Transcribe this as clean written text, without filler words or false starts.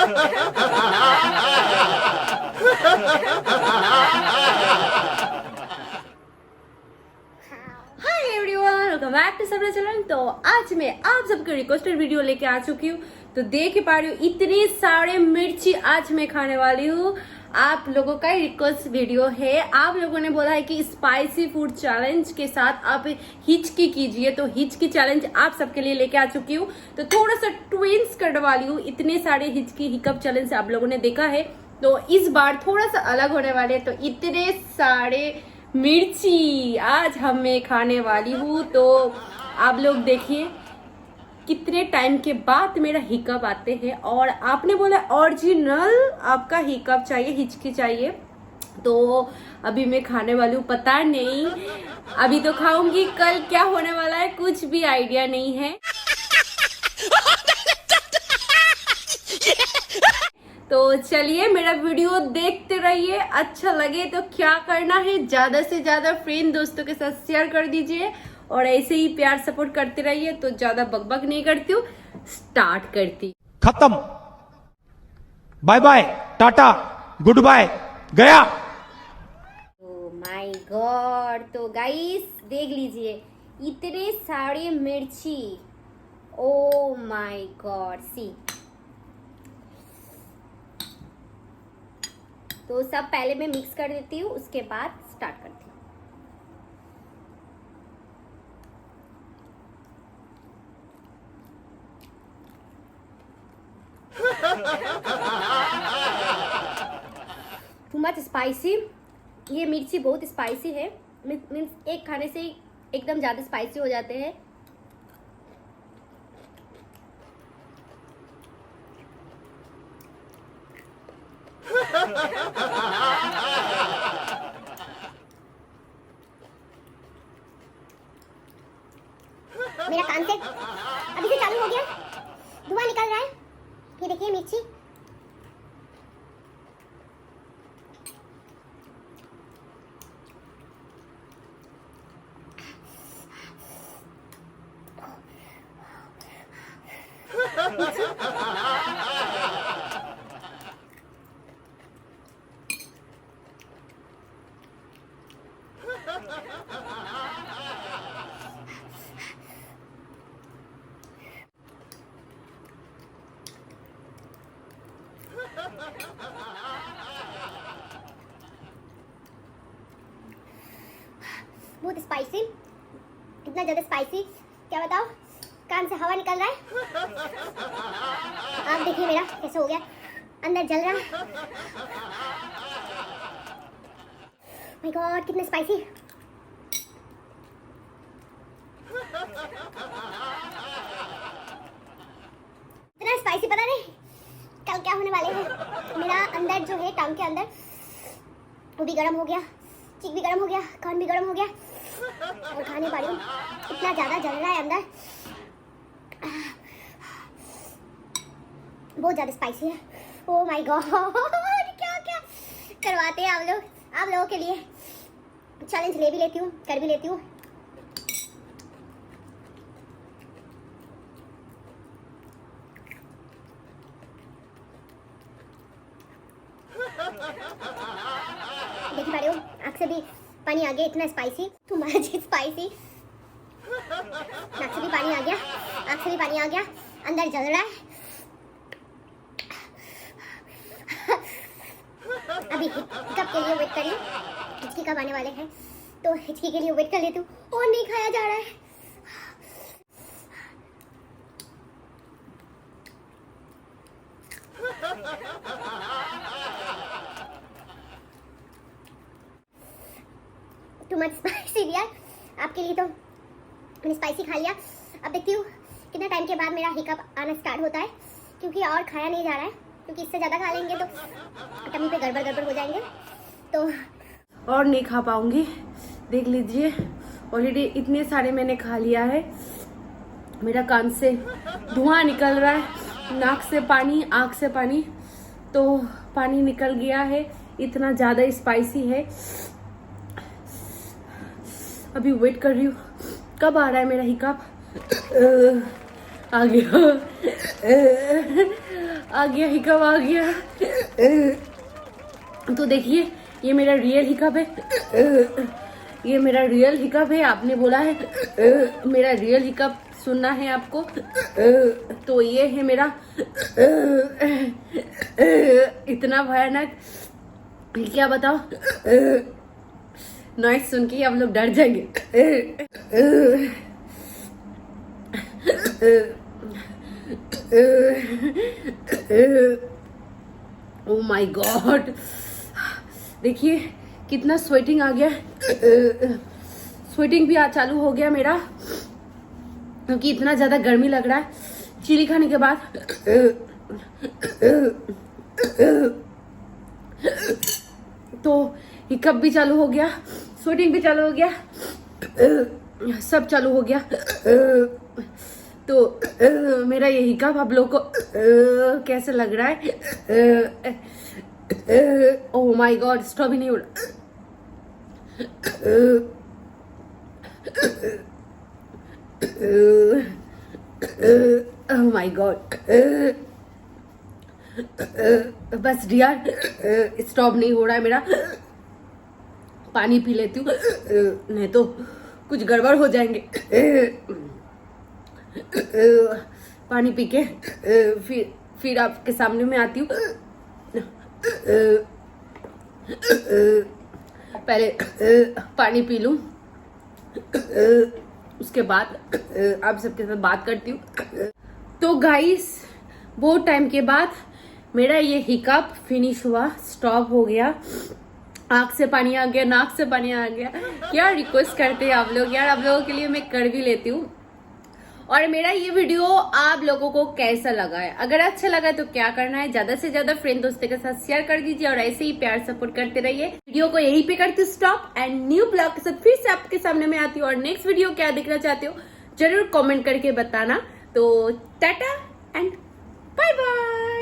Hi everyone, welcome back to Sabra channel. तो आज मैं आप सबके रिक्वेस्टेड वीडियो लेके आ चुकी हूँ। तो देख ही पा रही हूँ इतनी सारे मिर्ची आज मैं खाने वाली हूँ। आप लोगों का रिक्वेस्ट वीडियो है। आप लोगों ने बोला है कि स्पाइसी फूड चैलेंज के साथ आप हिचकी कीजिए, तो हिचकी चैलेंज आप सबके लिए लेके आ चुकी हूँ। तो थोड़ा सा ट्विंस करने वाली हूँ। इतने सारे हिचकी हिकअप चैलेंज आप लोगों ने देखा है, तो इस बार थोड़ा सा अलग होने वाले हैं। तो इतने सारे मिर्ची आज हमें खाने वाली हूँ। तो आप लोग देखिए कितने टाइम के बाद मेरा हिकअप आते हैं। और आपने बोला ओरिजिनल आपका हिकअप चाहिए, हिचकी चाहिए। तो अभी मैं खाने वाली हूँ, पता नहीं अभी तो खाऊंगी, कल क्या होने वाला है कुछ भी आइडिया नहीं है। तो चलिए मेरा वीडियो देखते रहिए। अच्छा लगे तो क्या करना है, ज्यादा से ज्यादा फ्रेंड दोस्तों के साथ शेयर कर दीजिए और ऐसे ही प्यार सपोर्ट करते रहिए। तो ज्यादा बकबक नहीं करती हूँ, स्टार्ट करती। खत्म, bye bye, tata, good bye, गया। ओ माय गॉड, तो गाइस देख लीजिए इतने सारे मिर्ची। Oh my god, see. तो सब पहले मैं मिक्स कर देती हूँ, उसके बाद स्टार्ट करती हूँ। टू मच स्पाइसी, ये मिर्ची बहुत स्पाइसी है। मीन्स एक खाने से एकदम ज्यादा स्पाइसी हो जाते हैं। मेरा कान से अभी से चालू हो गया, धुआं निकल रहा है। ये देखिए मिर्ची। बहुत स्पाइसी, इतना ज्यादा स्पाइसी क्या बताओ, कान से हवा निकल रहा है। आप देखिए मेरा कैसे हो गया, अंदर जल रहा है। माय गॉड, कितना स्पाइसी। इतना स्पाइसी, पता नहीं कल क्या होने वाले हैं। मेरा अंदर जो है टांग के अंदर वो भी गर्म हो गया, चीक भी गर्म हो गया, कान भी गर्म हो गया और खाने पा रही हूँ। इतना ज्यादा जल रहा है अंदर, बहुत ज्यादा स्पाइसी है। ओ माय गॉड, क्या क्या करवाते हैं आप लोग, आप लोगों के लिए चैलेंज ले भी लेती हूँ, कर भी लेती हूँ। देख पा रहे हो, आँख से भी पानी आ गया, इतना स्पाइसी, टू मच स्पाइसी। नाक से भी पानी आ गया, आँख से भी पानी आ गया, अंदर जल रहा है। अभी हिचकी के लिए वेट कर रही हूँ, हिचकी कब आने वाले हैं, तो हिचकी के लिए वेट कर लेती हूँ। और नहीं खाया जा रहा है। टू मच स्पाइसी यार, आपके लिए तो मैंने स्पाइसी खा लिया। अब देखती हूँ कितना टाइम के बाद मेरा हिकअप आना स्टार्ट होता है, क्योंकि और खाया नहीं जा रहा है, क्योंकि इससे ज़्यादा खा लेंगे तो टमी पे गड़बड़ हो जाएंगे, तो और नहीं खा पाऊंगी। देख लीजिए ऑलरेडी इतने सारे मैंने खा लिया है। मेरा कान से धुआं निकल रहा है, नाक से पानी, आँख से पानी, तो पानी निकल गया है। इतना ज़्यादा स्पाइसी है। अभी वेट कर रही हूँ कब आ रहा है मेरा हिकअप। आ गया। आ गया हिकअप, आ गया। तो देखिए ये मेरा रियल हिकअप है, ये मेरा रियल हिकअप है। आपने बोला है मेरा रियल हिकअप सुनना है आपको, तो ये है मेरा इतना भयानक, क्या बताओ, नॉइस सुन के आप लोग डर जाएंगे। ओ माय गॉड, देखिए कितना स्वेटिंग आ गया, स्वेटिंग भी आज चालू हो गया मेरा, क्योंकि इतना ज्यादा गर्मी लग रहा है चिली खाने के बाद। तो हिकअप भी चालू हो गया, स्वेटिंग भी चालू हो गया, सब चालू हो गया। तो मेरा ये हिकअप आप लोग को कैसे लग रहा है? ओह माय गॉड, स्टॉप ही नहीं हो रहा। ओह माय गॉड, बस डियर स्टॉप नहीं हो रहा है मेरा। पानी पी लेती हूँ, नहीं तो कुछ गड़बड़ हो जाएंगे। पानी पी के फिर आपके सामने में आती हूँ। पहले पानी पी लूं, उसके बाद आप सबके साथ बात करती हूँ। तो गाइस बहुत टाइम के बाद मेरा ये हिकअप फिनिश हुआ, स्टॉप हो गया। आंख से पानी आ गया, नाक से पानी आ गया। क्या रिक्वेस्ट करते हैं आप लोग यार, आप लोगों के लिए मैं कर भी लेती हूँ। और मेरा ये वीडियो आप लोगों को कैसा लगा है? अगर अच्छा लगा तो क्या करना है, ज्यादा से ज्यादा फ्रेंड दोस्तों के साथ शेयर कर दीजिए और ऐसे ही प्यार सपोर्ट करते रहिए। वीडियो को यहीं पे करती हूँ स्टॉप एंड न्यू ब्लॉग के साथ फिर से आपके सामने में आती हूँ। और नेक्स्ट वीडियो क्या देखना चाहते हो जरूर कमेंट करके बताना। तो टाटा एंड बाय बाय।